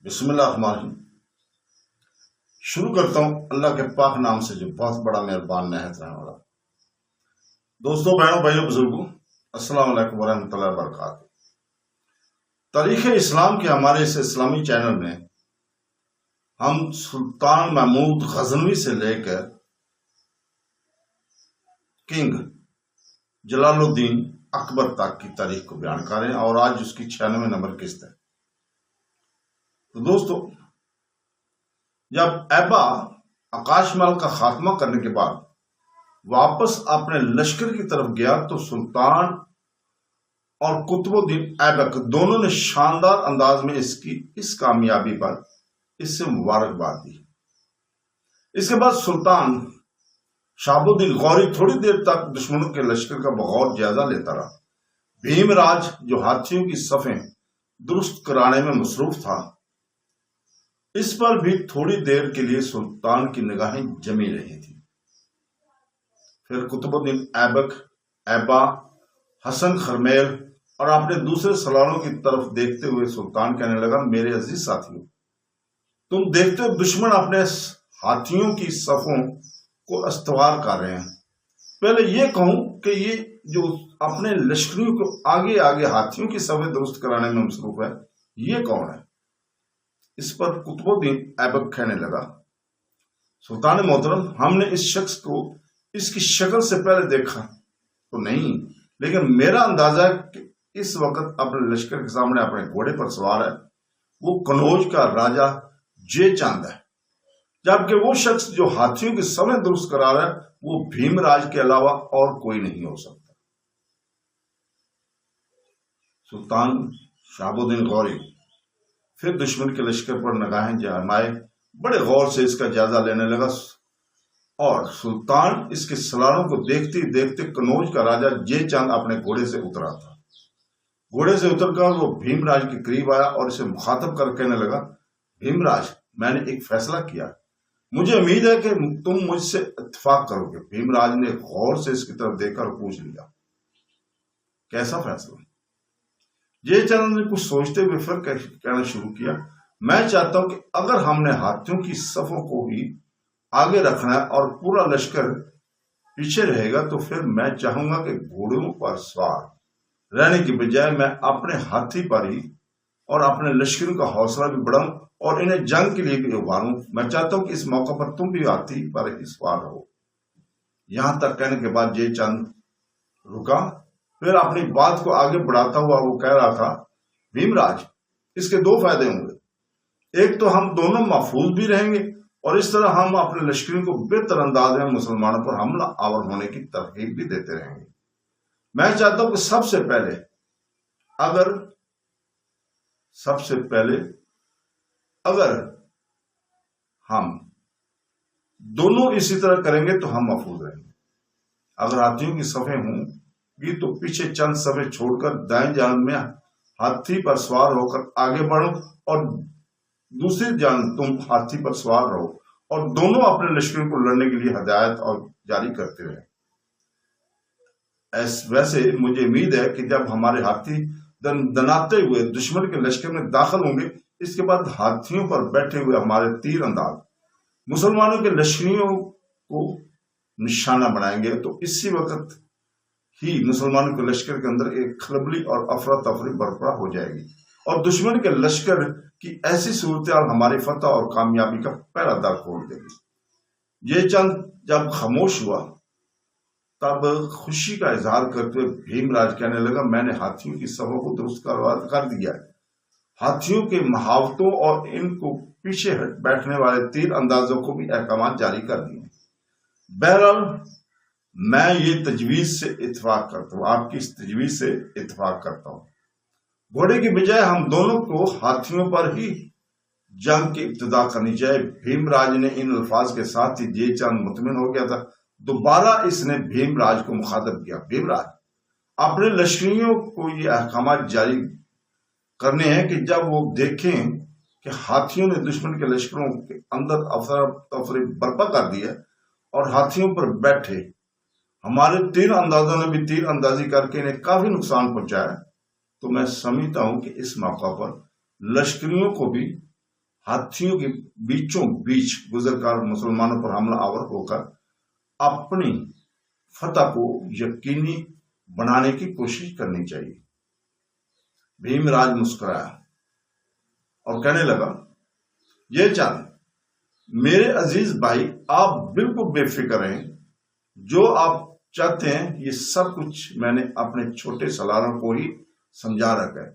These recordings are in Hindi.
बिस्मिल्लाहिर्रहमानिर्रहीम। शुरू करता हूँ अल्लाह के पाक नाम से जो बहुत बड़ा मेहरबान निहायत रहने वाला। दोस्तों, बहनों, भाइयों, बुजुर्गों, अस्सलाम वालेकुम वरहमतुल्लाहि वबरकातुहू। तारीख इस्लाम के हमारे इस इस्लामी चैनल में हम सुल्तान महमूद गजनवी से लेकर किंग जलालुद्दीन अकबर तक की तारीख को बयान कर रहे हैं और आज उसकी 96 नंबर किस्त है। तो दोस्तों, जब ऐबा आकाशमहल का खात्मा करने के बाद वापस अपने लश्कर की तरफ गया तो सुल्तान और कुतुबुद्दीन ऐबक दोनों ने शानदार अंदाज में इसकी इस कामयाबी पर इससे मुबारकबाद दी। इसके बाद सुल्तान शहाबुद्दीन गौरी थोड़ी देर तक दुश्मनों के लश्कर का बगौर जायजा लेता रहा। भीमराज जो हाथियों की सफें दुरुस्त कराने में मसरूफ था, इस पर भी थोड़ी देर के लिए सुल्तान की निगाहें जमी रही थी। फिर कुतुबुद्दीन ऐबक, ऐबा, हसन खरमेल और अपने दूसरे सलारों की तरफ देखते हुए सुल्तान कहने लगा, मेरे अजीज साथियों, तुम देखते हो दुश्मन अपने हाथियों की सफों को अस्तवार कर रहे हैं। पहले ये कहूं कि ये जो अपने लश्करियों को आगे आगे हाथियों की सफें दुरुस्त कराने में मसरूफ है, ये कौन है? इस पर कुतुबुद्दीन ऐबक कहने लगा, सुल्तान मोहतरम, हमने इस शख्स को इसकी शक्ल से पहले देखा तो नहीं, लेकिन मेरा अंदाजा है कि इस वक्त अपने लश्कर के सामने अपने घोड़े पर सवार है वो कनौज का राजा जे चंद है, जबकि वो शख्स जो हाथियों की सफें दुरुस्त करा रहा है वो भीमराज के अलावा और कोई नहीं हो सकता। सुल्तान शहाबुद्दीन गौरी फिर दुश्मन के लश्कर पर निगाहें जमाए बड़े गौर से इसका जायजा लेने लगा और सुल्तान इसके सलारों को देखते ही देखते कनौज का राजा जे चंद अपने घोड़े से उतरा था। घोड़े से उतरकर वो भीमराज के करीब आया और इसे मुखातब कर कहने लगा, भीमराज, मैंने एक फैसला किया, मुझे उम्मीद है कि तुम मुझसे इत्तेफाक करोगे। भीमराज ने गौर से इसकी तरफ देखकर पूछ लिया, कैसा फैसला? ये चंद ने कुछ सोचते हुए फिर कहना शुरू किया, मैं चाहता हूं कि अगर हमने हाथियों की सफों को ही आगे रखना है और पूरा लश्कर पीछे रहेगा तो फिर मैं चाहूंगा कि घोड़ों पर सवार रहने की बजाय मैं अपने हाथी पर ही और अपने लश्करों का हौसला भी बढ़ाऊं और इन्हें जंग के लिए भी उभारूं। मैं चाहता हूं कि इस मौका पर तुम भी हाथी पर ही सवार रहो। यहां तक कहने के बाद जय चंद रुका, फिर अपनी बात को आगे बढ़ाता हुआ वो कह रहा था, भीमराज, इसके दो फायदे होंगे। एक तो हम दोनों महफूज भी रहेंगे और इस तरह हम अपने लश्करियों को बेहतर अंदाज में मुसलमानों पर हमला आवर होने की तरकीब भी देते रहेंगे। मैं चाहता हूं कि सबसे पहले अगर हम दोनों इसी तरह करेंगे तो हम महफूज रहेंगे। अगर हाथियों की सफें होंगी तो पीछे चंद सफें छोड़कर दाएं जान में हाथी पर सवार होकर आगे बढ़ो और दूसरी जान तुम हाथी पर सवार रहो और दोनों अपने लश्करों को लड़ने के लिए हिदायत और जारी करते रहे। वैसे मुझे उम्मीद है कि जब हमारे हाथी दनाते हुए दुश्मन के लश्कर में दाखिल होंगे, इसके बाद हाथियों पर बैठे हुए हमारे तीर अंदाज मुसलमानों के लश्करियों को निशाना बनाएंगे, तो इसी वक्त ही मुसलमानों के लश्कर के अंदर एक खलबली और अफरा तफरी बरपा हो जाएगी और दुश्मन के लश्कर की ऐसी सूरत हमारी फतह और कामयाबी का पहला द्वार खोल देगी। ये चंद जब खामोश हुआ तब खुशी का इजहार करते हुए भीमराज कहने लगा, मैंने हाथियों की सफों को दुरुस्त कर दिया है। हाथियों के महावतों और इनको पीछे बैठने वाले तीर अंदाजों को भी अहकाम जारी कर दिए। बहरहाल मैं ये तजवीज से इत्तेफाक करता हूँ, आपकी इस तजवीज से इत्तेफाक करता हूँ। घोड़े की बजाय हम दोनों को हाथियों पर ही जंग की इब्तिदा करनी चाहिए। भीमराज ने इन अल्फाज के साथ ही जे चंद मुतमिन हो गया था। दोबारा इसने भीमराज को मुखातब किया, भीमराज, अपने लश्करियों को ये अहकाम जारी करने हैं कि जब वो देखें कि हाथियों ने दुश्मन के लश्करों के अंदर अफरा तफरी बर्पा कर दी है और हाथियों पर बैठे हमारे तीर अंदाजों ने भी तीर अंदाजी करके इन्हें काफी नुकसान पहुंचाया, तो मैं समझता हूं कि इस मौका पर लश्करियों को भी हाथियों के बीचों बीच गुजरकर मुसलमानों पर हमला आवर होकर अपनी फतह को यकीनी बनाने की कोशिश करनी चाहिए। भीमराज मुस्कुराया और कहने लगा, ये चंद मेरे अजीज भाई, आप बिल्कुल बेफिक्र रहें। जो आप चाहते हैं ये सब कुछ मैंने अपने छोटे सलारों को ही समझा रखा है।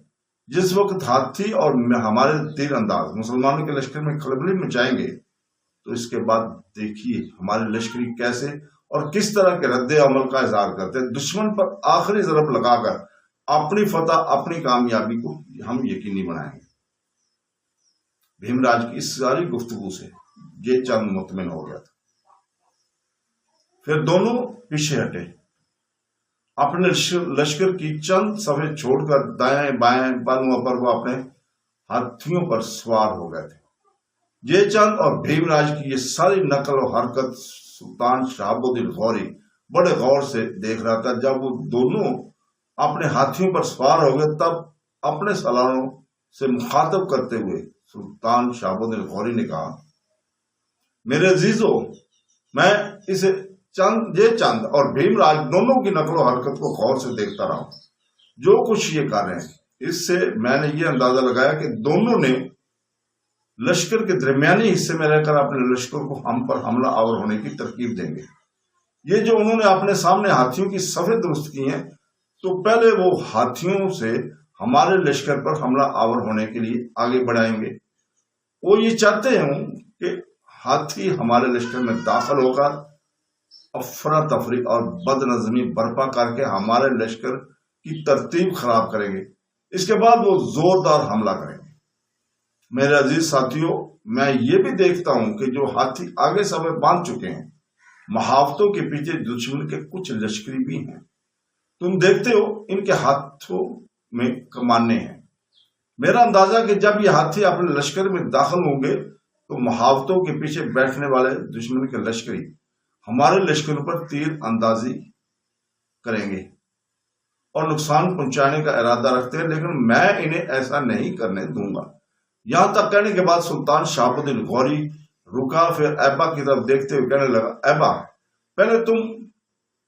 जिस वक्त हाथी और हमारे तीर अंदाज मुसलमानों के लश्कर में खलबली मचाएंगे, तो इसके बाद देखिए हमारे लश्करी कैसे और किस तरह के रद्दे अमल का इजहार करते हैं। दुश्मन पर आखिरी जरब लगाकर अपनी फतह, अपनी कामयाबी को हम यकीनी बनाएंगे। भीमराज की इस सारी गुफ्तगू से ये चंद मुतमिन हो गया था। फिर दोनों पीछे हटे, अपने लश्कर की चंद सफे छोड़कर दाएं बाएं बालुओं पर वो अपने हाथियों पर सवार हो गए थे। ये चंद और भीमराज की ये सारी नकल और हरकत सुल्तान शहाबुद्दीन गौरी बड़े गौर से देख रहा था। जब वो दोनों अपने हाथियों पर सवार हो गए, तब अपने सलारों से मुखातब करते हुए सुल्तान शहाबुद्दीन गौरी ने कहा, मेरे अजीजों, मैं इसे चंद और भीमराज दोनों की नकलो हरकत को गौर से देखता रहा हूं। जो कुछ ये कर रहे हैं, इससे मैंने ये अंदाजा लगाया कि दोनों ने लश्कर के दरमियानी हिस्से में रहकर अपने लश्कर को हम पर हमला आवर होने की तरकीब देंगे। ये जो उन्होंने अपने सामने हाथियों की सफे दुरुस्त की हैं, तो पहले वो हाथियों से हमारे लश्कर पर हमला आवर होने के लिए आगे बढ़ाएंगे। वो ये चाहते हैं कि हाथी हमारे लश्कर में दाखिल होकर अफरा तफरी और बदनजमी बर्पा करके हमारे लश्कर की तरतीब खराब करेंगे। इसके बाद वो जोरदार हमला करेंगे। मेरे अजीज साथियों, मैं ये भी देखता हूं कि जो हाथी आगे समय बांध चुके हैं, महावतों के पीछे दुश्मन के कुछ लश्करी भी हैं। तुम देखते हो इनके हाथों में कमाने हैं। मेरा अंदाजा कि जब ये हाथी अपने लश्कर में दाखिल होंगे, तो महावतों के पीछे बैठने वाले दुश्मन के लश्करी हमारे लश्करों पर तीर अंदाजी करेंगे और नुकसान पहुंचाने का इरादा रखते हैं, लेकिन मैं इन्हें ऐसा नहीं करने दूंगा। यहां तक कहने के बाद सुल्तान शहाबुद्दीन गौरी रुका, फिर ऐबा की तरफ देखते हुए कहने लगा, ऐबा, पहले तुम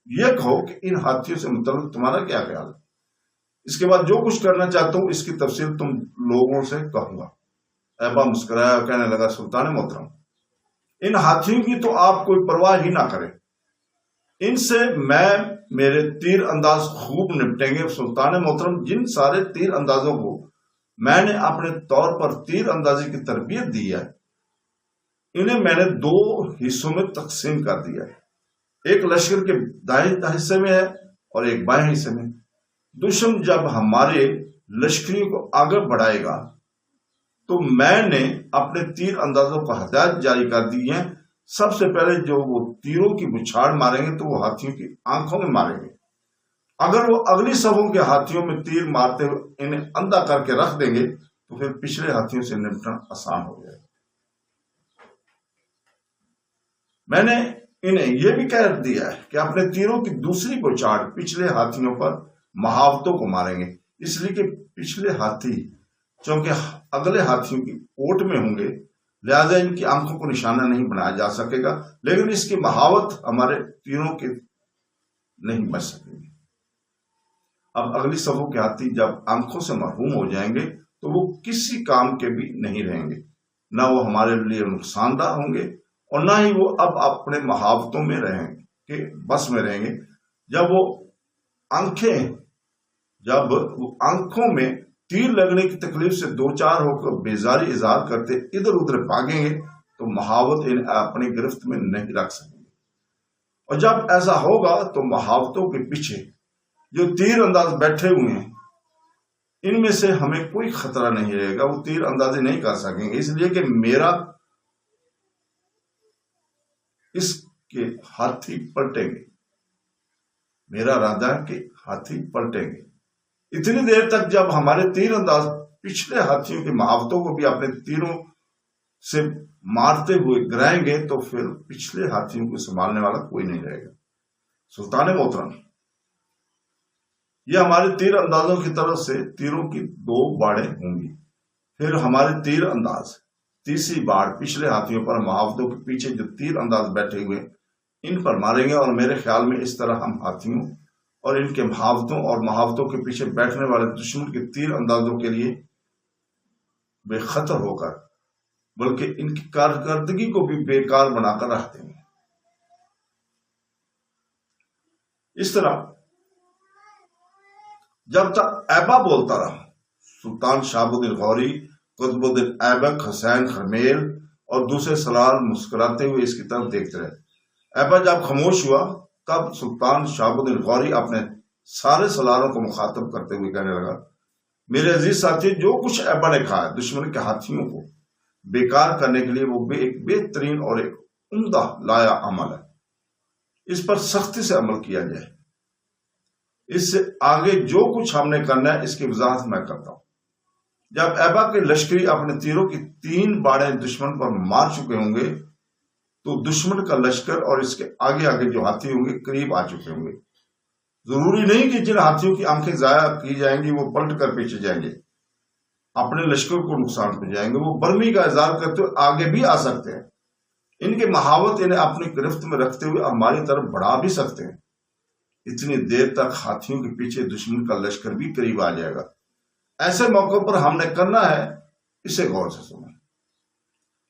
ये कहो कि इन हाथियों से मुतल्लिक तुम्हारा क्या ख्याल है। इसके बाद जो कुछ करना चाहता हूं इसकी तफसील तुम लोगों से कहूंगा। ऐबा मुस्कुराया और कहने लगा, सुल्तान मोहतरम, इन हाथियों की तो आप कोई परवाह ही ना करें। इनसे मेरे तीर अंदाज खूब निपटेंगे। सुल्तान मोहतरम, जिन सारे तीर अंदाजों को मैंने अपने तौर पर तीर अंदाजी की तरबियत दी है, इन्हें मैंने दो हिस्सों में तकसीम कर दिया है। एक लश्कर के दाएं हिस्से में है और एक बाएं हिस्से में। दुश्मन जब हमारे लश्करियों को आगे बढ़ाएगा, तो मैंने अपने तीर अंदाजों को हदायत जारी कर दी है। सबसे पहले जो वो तीरों की बुछाड़ मारेंगे, तो वो हाथियों की आंखों में मारेंगे। अगर वो अगली सफों के हाथियों में तीर मारते हुए इन्हें अंधा करके रख देंगे, तो फिर पिछले हाथियों से निपटना आसान हो जाएगा। मैंने इन्हें यह भी कह दिया है कि अपने तीरों की दूसरी बुछाड़ पिछले हाथियों पर महावतों को मारेंगे, इसलिए कि पिछले हाथी चूंकि अगले हाथियों की ओट में होंगे, लिहाजा इनकी आंखों को निशाना नहीं बनाया जा सकेगा, लेकिन इसकी महावत हमारे तीरों के नहीं बच सकेंगे। अब अगली सफों के हाथी जब आंखों से महरूम हो जाएंगे, तो वो किसी काम के भी नहीं रहेंगे। ना वो हमारे लिए नुकसानदार होंगे और ना ही वो अब अपने महावतों में रहेंगे, बस में रहेंगे। जब वो आंखों में तीर लगने की तकलीफ से दो चार होकर बेजारी इजहार करते इधर उधर भागेंगे, तो महावत इन्हें अपनी गिरफ्त में नहीं रख सकेंगे। और जब ऐसा होगा, तो महावतों के पीछे जो तीर अंदाज बैठे हुए हैं, इनमें से हमें कोई खतरा नहीं रहेगा। वो तीर अंदाजी नहीं कर सकेंगे, इसलिए कि मेरा इसके हाथी पलटेंगे। मेरा इरादा है कि हाथी पलटेंगे। इतनी देर तक जब हमारे तीर अंदाज पिछले हाथियों के महावतों को भी अपने तीरों से मारते हुए गिराएंगे, तो फिर पिछले हाथियों को संभालने वाला कोई नहीं रहेगा। सुल्तान मोहतरम, ये हमारे तीर अंदाजों की तरफ से तीरों की दो बाड़ें होंगी। फिर हमारे तीर अंदाज तीसरी बाढ़ पिछले हाथियों पर मुहावतों के पीछे जो तीर अंदाज बैठे हुए इन पर मारेंगे। और मेरे ख्याल में इस तरह हम हाथियों और इनके मुहावतों और मुहावतों के पीछे बैठने वाले दुश्मन के तीर अंदाजों के लिए बेखतर होकर बल्कि इनकी कारकर्दगी को भी बेकार बनाकर रख देंगे। इस तरह जब तक ऐबा बोलता रहा, सुल्तान शहाबुद्दीन गौरी, कुतुबुद्दीन ऐबक, हुसैन खरमेल और दूसरे सलार मुस्कुराते हुए इसकी तरफ देखते रहे। ऐबा जब खामोश हुआ तब सुल्तान शहाबुद्दीन गौरी अपने सारे सलारों को मुखातब करते हुए कहने लगा, मेरे अजीज साथी, जो कुछ ऐबा ने कहा है दुश्मन के हाथियों को बेकार करने के लिए वो एक बेहतरीन और एक उम्दा लाया अमल है। इस पर सख्ती से अमल किया जाए। इससे आगे जो कुछ हमने करना है इसकी वजाहत मैं करता हूं। जब ऐबा के लश्करी अपने तीरों की 3 बाड़ें दुश्मन पर मार चुके होंगे तो दुश्मन का लश्कर और इसके आगे आगे जो हाथी होंगे करीब आ चुके होंगे। जरूरी नहीं कि जिन हाथियों की आंखें जाया की जाएंगी वो पलट कर पीछे जाएंगे, अपने लश्कर को नुकसान पहुंचाएंगे। वो बर्मी का इज़हार करते हुए आगे भी आ सकते हैं। इनके महावत इन्हें अपनी गिरफ्त में रखते हुए हमारी तरफ बढ़ा भी सकते हैं। इतनी देर तक हाथियों के पीछे दुश्मन का लश्कर भी करीब आ जाएगा। ऐसे मौकों पर हमने करना है, इसे गौर से सुने।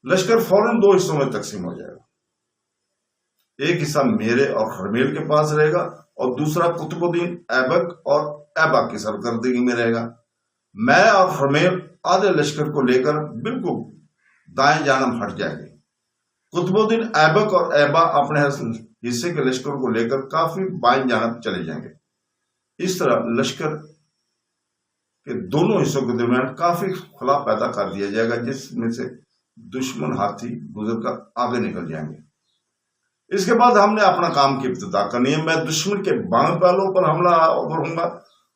लश्कर फौरन 2 हिस्सों में तकसीम हो जाएगा। एक हिस्सा मेरे और खरमेल के पास रहेगा और दूसरा कुतुबुद्दीन ऐबक और ऐबा की सरकर्दगी में रहेगा। मैं और खरमेल आधे लश्कर को लेकर बिल्कुल दाएं जानब हट जाएंगे। कुतुबुद्दीन ऐबक और ऐबा अपने हिस्से के लश्कर को लेकर काफी बाएं जानब चले जाएंगे। इस तरह लश्कर के दोनों हिस्सों के दरमियान काफी खुला पैदा कर दिया जाएगा, जिसमें से दुश्मन हाथी गुजरकर आगे निकल जाएंगे। इसके बाद हमने अपना काम की इब्तिदा करनी है। मैं दुश्मन के बाएं पहलू पर हमला करूंगा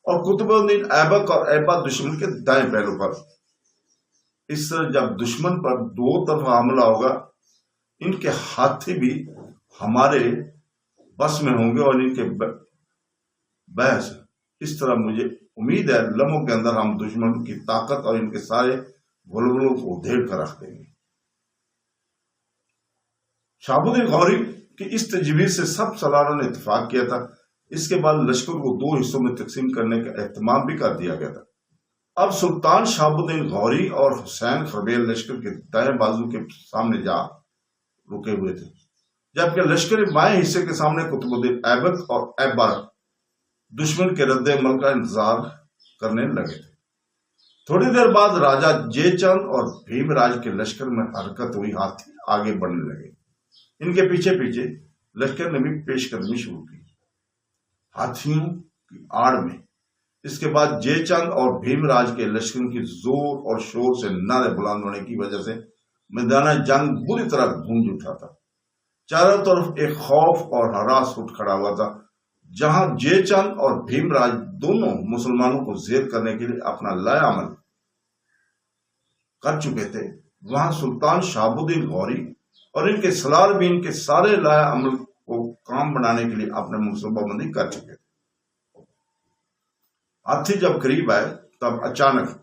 और कुतुबुद्दीन ऐबक और ऐबा दुश्मन के दाएं पहलू पर। इस तरह जब दुश्मन पर 2 तरफा हमला होगा, इनके हाथी भी हमारे बस में होंगे और इनके बहस। इस तरह मुझे उम्मीद है लम्हों के अंदर हम दुश्मन की ताकत और इनके सारे बुलबुलों को उधेड़ कर रख देंगे। शहाबुद्दीन गौरी की इस तजवीज से सब सलारों ने इत्तेफाक किया था। इसके बाद लश्कर को 2 हिस्सों में तकसीम करने का एहतमाम भी कर दिया गया था। अब सुल्तान शहाबुद्दीन गौरी और हुसैन खरमेल लश्कर के दाएं बाजू के सामने जा रुके हुए थे, जबकि लश्कर बाएं हिस्से के सामने कुतुबुद्दीन ऐबक और ऐबा दुश्मन के रद्द अमल का इंतजार करने लगे थे। थोड़ी देर बाद राजा जयचंद और भीमराज के लश्कर में हरकत हुई। हाथी आगे बढ़ने लगे। इनके पीछे पीछे लश्कर ने भी पेशकदमी शुरू की, हाथियों की आड़ में। इसके बाद जयचंद और भीमराज के लश्कर की जोर और शोर से नारे बुलंद होने की वजह से मैदान जंग बुरी तरह गूंज उठा था। चारों तरफ एक खौफ और हरास उठ खड़ा हुआ था। जहां जयचंद और भीमराज दोनों मुसलमानों को जेर करने के लिए अपना लाया अमल कर चुके थे, वहां सुल्तान शहाबुद्दीन गौरी और इनके सलार भी इनके सारे लाया अमल को काम बनाने के लिए अपने मनसूबाबंदी कर चुके थे। हाथी जब करीब आए तब अचानक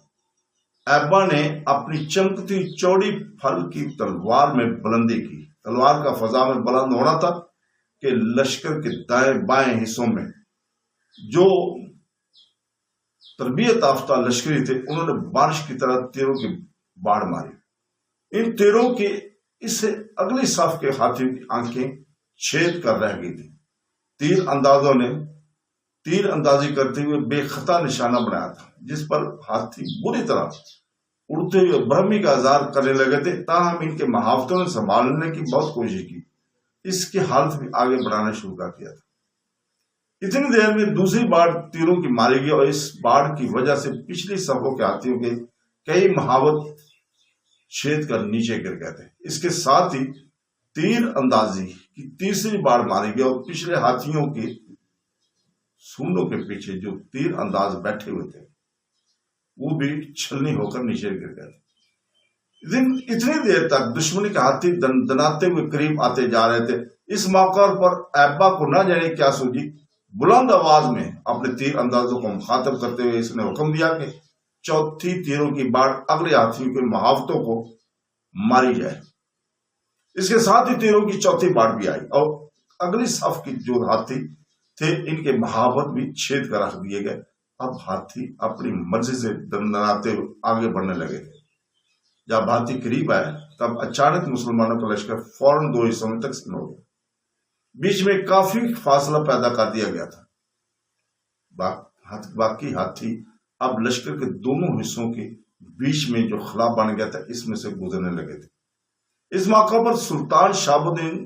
ऐबा ने अपनी चमकती चौड़ी फल की तलवार में बुलंदी की। तलवार का फजा में बुलंद होना था कि लश्कर के दाएं बाएं हिस्सों में जो तरबियत याफ्ता लश्करी थे, उन्होंने बारिश की तरह तीरों की बाढ़ मारी। इन तीरों की इससे अगली साफ के हाथियों की आंखें छेद कर रह गई थी। तीर अंदाजों ने तीर अंदाजी करते हुए बेखता निशाना बनाया था, जिस पर हाथी बुरी तरह उड़ते हुए ब्रह्मी का इज़हार करने लगे थे। ताहम इनके महावतों ने संभालने की बहुत कोशिश की, इसकी हालत भी आगे बढ़ाना शुरू कर दिया था। इतनी देर में दूसरी बाढ़ तीरों की मारी गई और इस बाढ़ की वजह से पिछली सफों के हाथियों के कई महावत छेद कर नीचे गिर गए थे। इसके साथ ही तीर अंदाजी की तीसरी बाढ़ मारी गई और पिछले हाथियों के सूंडों के पीछे जो तीर अंदाज बैठे हुए थे वो भी छलनी होकर नीचे गिर गए। इतनी देर तक दुश्मनी के हाथी दनाते हुए करीब आते जा रहे थे। इस मौके पर ऐबा को न जाने क्या सूझी, बुलंद आवाज में अपने तीर अंदाजों को मुखातब करते हुए इसने हुक्म दिया कि चौथी तीरों की बाढ़ अगले हाथियों के महावतों को मारी जाए। इसके साथ ही तीरों की चौथी बाढ़ भी आई और अगली सफ की जो हाथी थे इनके महावत भी छेद कर रख दिए गए। अब हाथी अपनी मर्जी से दंडनाते हुए आगे बढ़ने लगे थे। जब हाथी करीब आए तब अचानक मुसलमानों का लश्कर फौरन दो हिस्सों में तकसीम हो गया। बीच में काफी फासला पैदा कर दिया गया था। बाकी हाथी अब लश्कर के दोनों हिस्सों के बीच में जो खला बन गया था इसमें से गुजरने लगे थे। इस मौका पर सुल्तान शाहबुद्दीन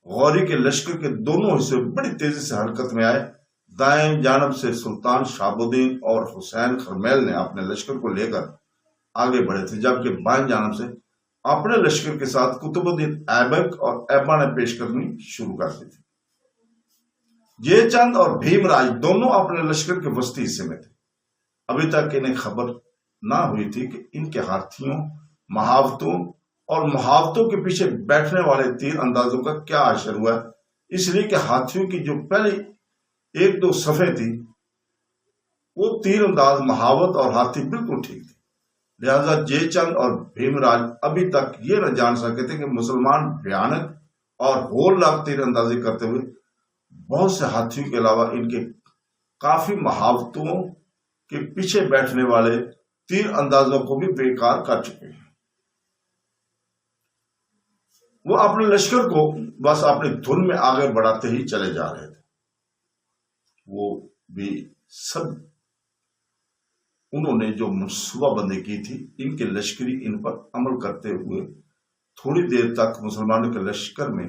गौरी के लश्कर के दोनों हिस्से बड़ी तेजी से हरकत में आए। दाएं जानब से सुल्तान शाहबुद्दीन और हुसैन खरमेल ने अपने लश्कर को लेकर आगे बढ़े थे, जबकि बाएं जानब से अपने लश्कर के साथ कुतुबुद्दीन ऐबक और ऐबा ने पेशकदमी शुरू कर दी थी। जयचंद और भीमराज दोनों अपने लश्कर के वस्ती हिस्से में थे। अभी तक इन्हें खबर ना हुई थी कि इनके हाथियों, महावतों और मुहावतों के पीछे बैठने वाले तीर अंदाजों का क्या असर हुआ, इसलिए कि हाथियों की जो पहले एक दो सफे थी वो तीर अंदाज, महावत और हाथी बिल्कुल ठीक थे। लिहाजा जयचंद और भीमराज अभी तक ये न जान सके थे कि मुसलमान भयानक और होलनाक तीर अंदाजी करते हुए बहुत से हाथियों के अलावा इनके काफी महावतों के पीछे बैठने वाले तीर अंदाजों को भी बेकार कर चुके हैं। वो अपने लश्कर को बस अपनी धुन में आगे बढ़ाते ही चले जा रहे थे। वो भी सब उन्होंने जो मनसूबाबंदी की थी इनके लश्करी इन पर अमल करते हुए थोड़ी देर तक मुसलमानों के लश्कर में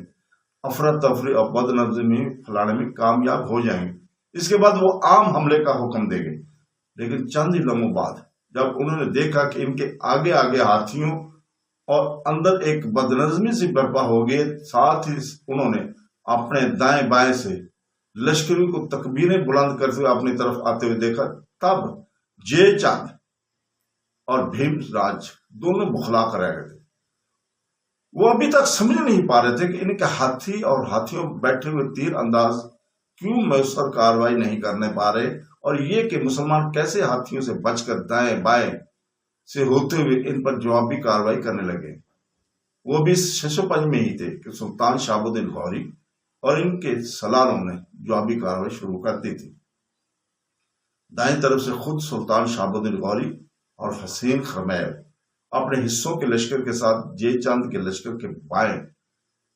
अफरा तफरी और बदनज़मी फैलाने में कामयाब हो जाएंगे। इसके बाद वो आम हमले का हुक्म देंगे। लेकिन चंद ही लम्हों बाद जब उन्होंने देखा कि इनके आगे आगे हाथियों और अंदर एक बदनज़मी सी बर्पा हो गई, साथ ही उन्होंने अपने दाएं बाएं से लश्करियों को तकबीरें बुलंद करते हुए अपनी तरफ आते हुए देखा, तब जयचंद और भीमराज दोनों बुखला कर रह गए थे। वो अभी तक समझ नहीं पा रहे थे कि इनके हाथी और हाथियों बैठे हुए तीर अंदाज क्यों मयसर कार्रवाई नहीं करने पा रहे, और ये कि मुसलमान कैसे हाथियों से बचकर दाएं बाएं से होते हुए इन पर जवाबी कार्रवाई करने लगे। वो भी शशोपंज में ही थे कि सुल्तान शाहबुद्दीन गौरी और इनके सलारों ने जवाबी कार्रवाई शुरू कर दी थी। दाएं तरफ से खुद सुल्तान शाहबुद्दीन गौरी और हसीन खरमेल अपने हिस्सों के लश्कर के साथ जयचंद के लश्कर के बाएं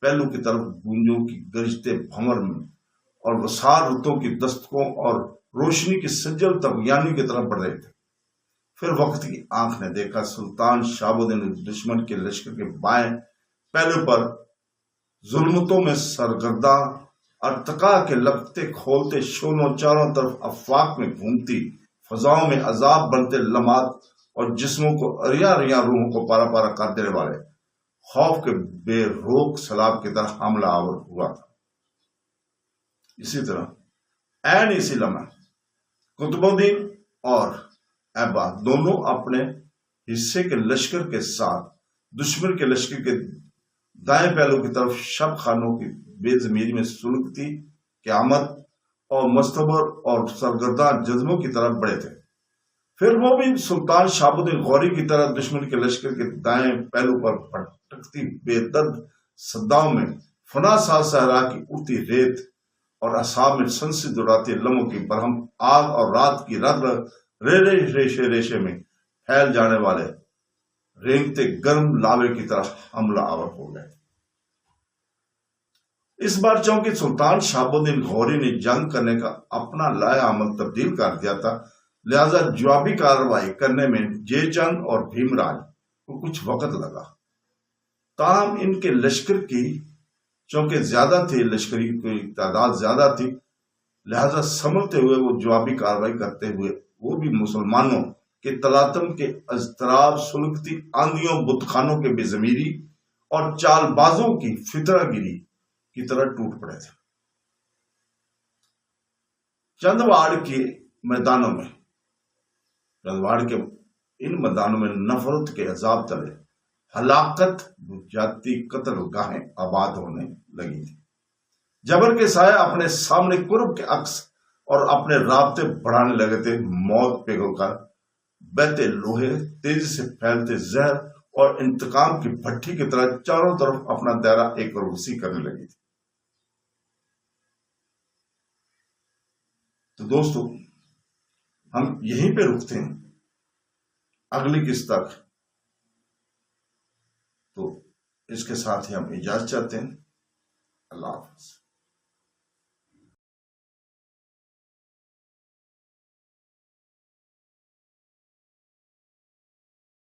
पहलू की तरफ गूंजों की गरजते भंवर में और वसार रुतों की दस्तकों और रोशनी की सज्जल तबयानी की तरफ बढ़ रहे थे। फिर वक्त की आंख ने देखा सुल्तान शाहबुद्दीन दुश्मन के लश्कर के बाएं पहलू पर जुल्मतों में सरगर्दा और तका के लगते खोलते शोलों चारों तरफ अफवाक में घूमती फजाओं में अजाब बनते लम्हात और जिस्मों को अरिया अरिया रूहों को पारा पारा कर देने वाले खौफ के बेरोक सैलाब की तरह हमला आवर हुआ था। इसी तरह ऐन इसी लम्हा कुतुबुद्दीन और ऐबा दोनों अपने हिस्से के लश्कर के साथ दुश्मन के लश्कर के दाएं पहलू की तरफ शब खानों की बेजमीरी में सुलगती क़यामत और मस्तबर और सरगर्दा जज्बों की तरफ बढ़े थे। फिर वो भी सुल्तान शाहबुद्दीन गौरी की तरह दुश्मन के लश्कर के दाएं पहलू पर भटकती बेदर्द सद्दाओं में फना सा सहरा की उड़ती रेत और असाब में संसी दुराती लम्हों की बरहम आग और रात की रग रेरे रेशे रेशे में फैल जाने वाले रेंगते गर्म लावे की तरह हमला आवर हो गए। इस बार चूंकि सुल्तान शाहबुद्दीन गौरी ने जंग करने का अपना लाया अमल तब्दील कर दिया था, लिहाजा जवाबी कार्रवाई करने में जयचंद और भीमराज को कुछ वक्त लगा। ताहम इनके लश्कर की चूंकि ज्यादा थी, लश्करी की तादाद ज्यादा थी, लिहाजा संभलते हुए वो जवाबी कार्रवाई करते हुए वो भी मुसलमानों के तलातम के अजतराब सुलगती आंधियों बुतखानों के बेजमीरी और चालबाजों की फितरागिरी की तरह टूट पड़े थे। चंदवाड़ के मैदानों में चंदवाड़ के इन मैदानों में नफरत के अजाब तले हलाकत जाती कत्ल गाहें आबाद होने लगी थी। जबर के साए अपने सामने कुर्ब के अक्स और अपने राब्ते बढ़ाने लगे थे। मौत पिघलकर बहते लोहे, तेजी से फैलते जहर और इंतकाम की भट्टी की तरह चारों तरफ अपना दायरा एक और वसी करने लगी थी। तो दोस्तों, हम यहीं पे रुकते हैं अगली किस्त तक। तो इसके साथ ही हम इजाजत चाहते हैं। अल्लाह हाफ़िज़।